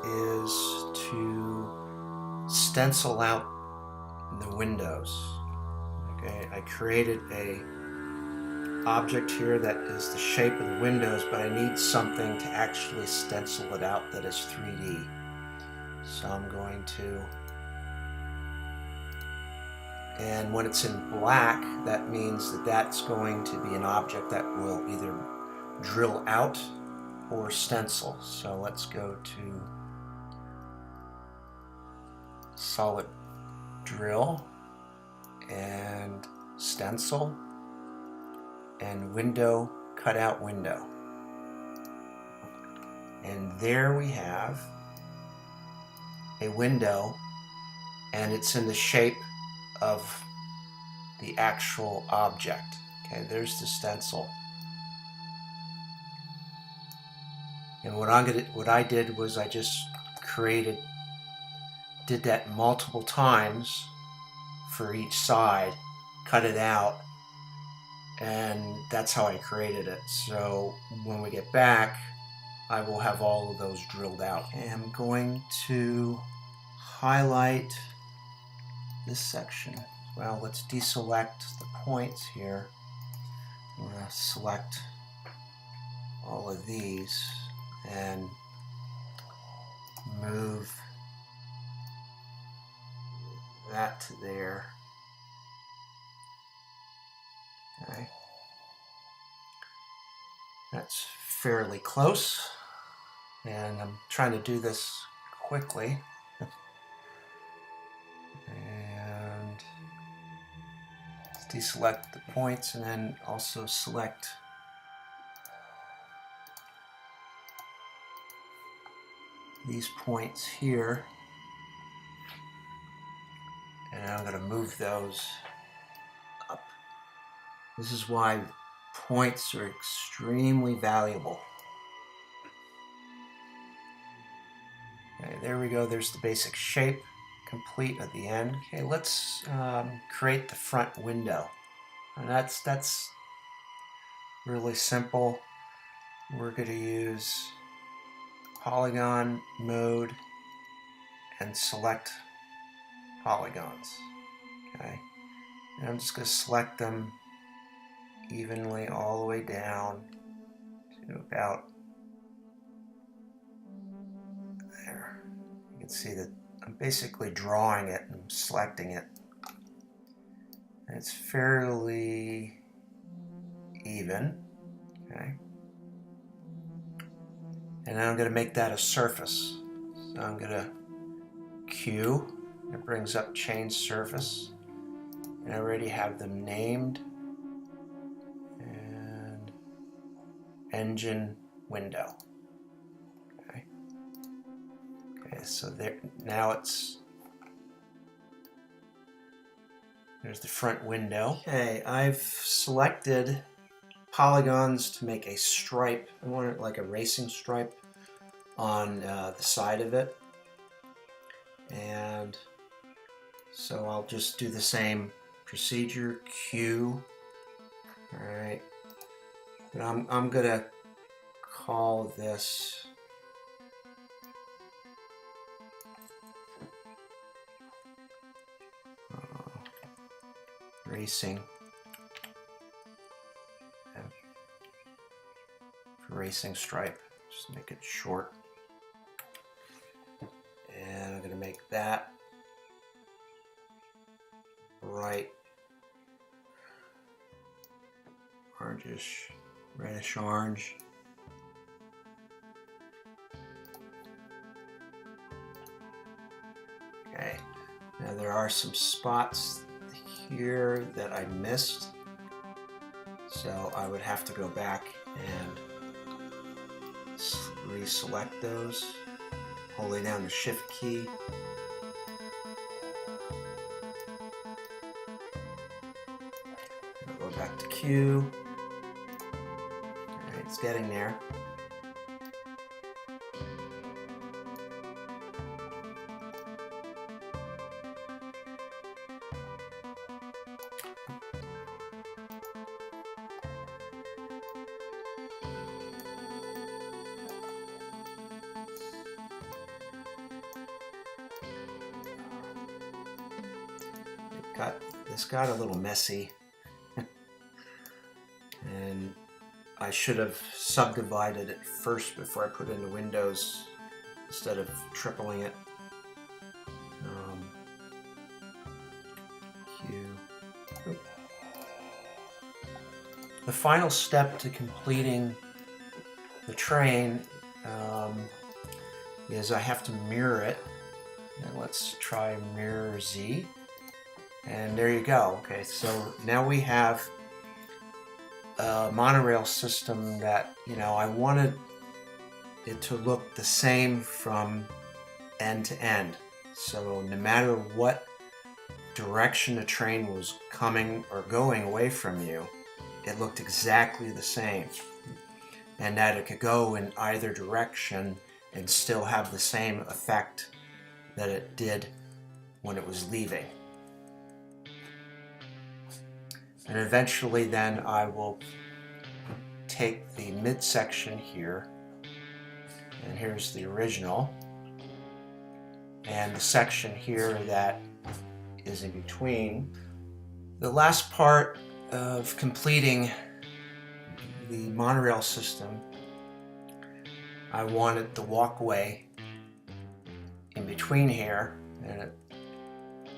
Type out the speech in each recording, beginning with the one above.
is to stencil out the windows. Okay, I created a object here that is the shape of the windows, but I need something to actually stencil it out that is 3D. So I'm going to, and when it's in black, that means that that's going to be an object that will either drill out or stencil. So let's go to solid drill and stencil and window, cutout window. And there we have a window, and it's in the shape of the actual object. Okay, there's the stencil. And what I did was I just did that multiple times for each side, cut it out, and that's how I created it. So when we get back, I will have all of those drilled out. Okay, I'm going to highlight this section. Well, let's deselect the points here. I'm going to select all of these and move that to there. Okay. That's fairly close, and I'm trying to do this quickly. And deselect the points, and then also select these points here, and I'm going to move those up. This is why points are extremely valuable. Okay, there we go. There's the basic shape complete at the end. Okay, let's create the front window. And that's really simple. We're going to use polygon mode and select polygons. Okay, and I'm just going to select them evenly all the way down to about there. You can see that I'm basically drawing it and selecting it. And it's fairly even. Okay. And now I'm going to make that a surface. So I'm going to Q. It brings up change surface. And I already have them named. And engine window. Okay. Okay, so there now there's the front window. Okay, I've selected polygons to make a stripe. I want it like a racing stripe on the side of it. And so I'll just do the same procedure, Q. Alright. But I'm gonna call this racing. Racing stripe. Just make it short. And I'm going to make that bright orangish, reddish orange. Okay, now there are some spots here that I missed, so I would have to go back and reselect those, holding down the shift key. I'll go back to Q. Alright, it's getting there. this got a little messy, and I should have subdivided it first before I put in the windows instead of tripling it. The final step to completing the train is I have to mirror it. And let's try mirror Z. And there you go. Okay, so now we have a monorail system that, I wanted it to look the same from end to end. So no matter what direction the train was coming or going away from you, it looked exactly the same. And that it could go in either direction and still have the same effect that it did when it was leaving. And eventually then I will take the midsection here, and here's the original, and the section here that is in between. The last part of completing the monorail system, I wanted the walkway in between here, and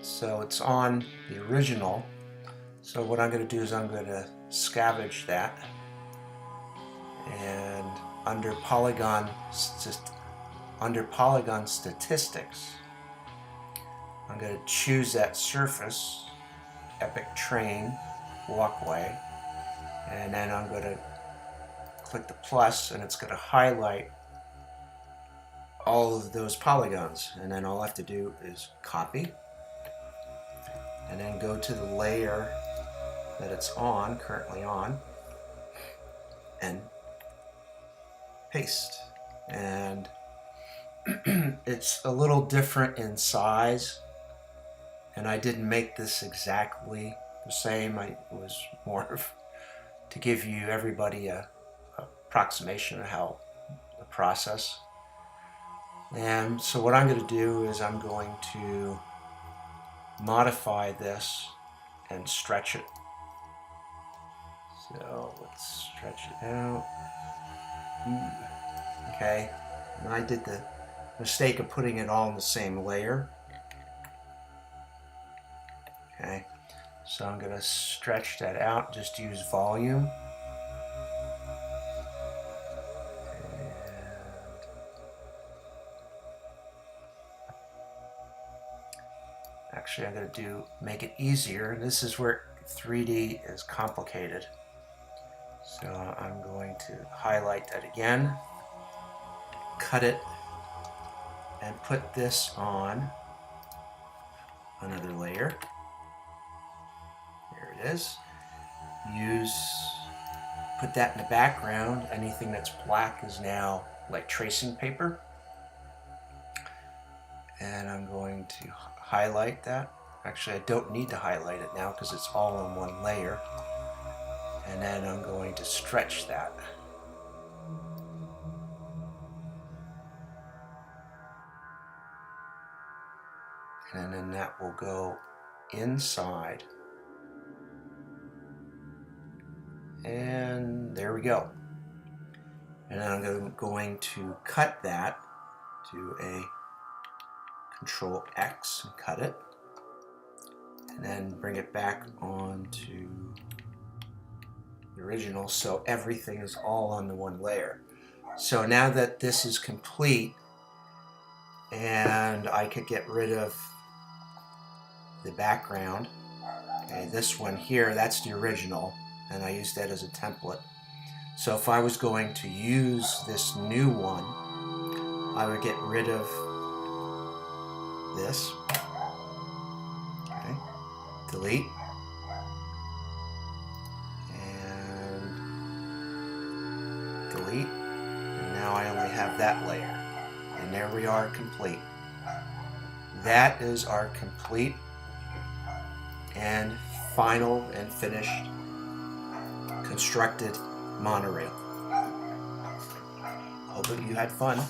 so it's on the original. So what I'm going to do is I'm going to scavenge that, and under polygon statistics, I'm going to choose that surface, epic train walkway, and then I'm going to click the plus, and it's going to highlight all of those polygons, and then all I have to do is copy and then go to the layer that it's on, currently on, and paste. And it's a little different in size, and I didn't make this exactly the same. It was more of to give you everybody a approximation of how the process. And so what I'm going to do is I'm going to modify this and stretch it. So let's stretch it out. Okay, and I did the mistake of putting it all in the same layer. Okay, so I'm going to stretch that out, just use volume. Actually, I'm going to make it easier. This is where 3D is complicated. So I'm going to highlight that again, cut it, and put this on another layer. There it is. Put that in the background. Anything that's black is now like tracing paper. And I'm going to highlight that. Actually, I don't need to highlight it now because it's all on one layer. And then I'm going to stretch that. And then that will go inside. And there we go. And then I'm going to cut that to a Control X and cut it. And then bring it back onto the original, so everything is all on the one layer. So now that this is complete, and I could get rid of the background. Okay, this one here, that's the original, and I used that as a template. So if I was going to use this new one, I would get rid of this. Okay, delete. Delete, and now I only have that layer, and there we are, complete. That is our complete and final and finished constructed monorail. Hope that you had fun.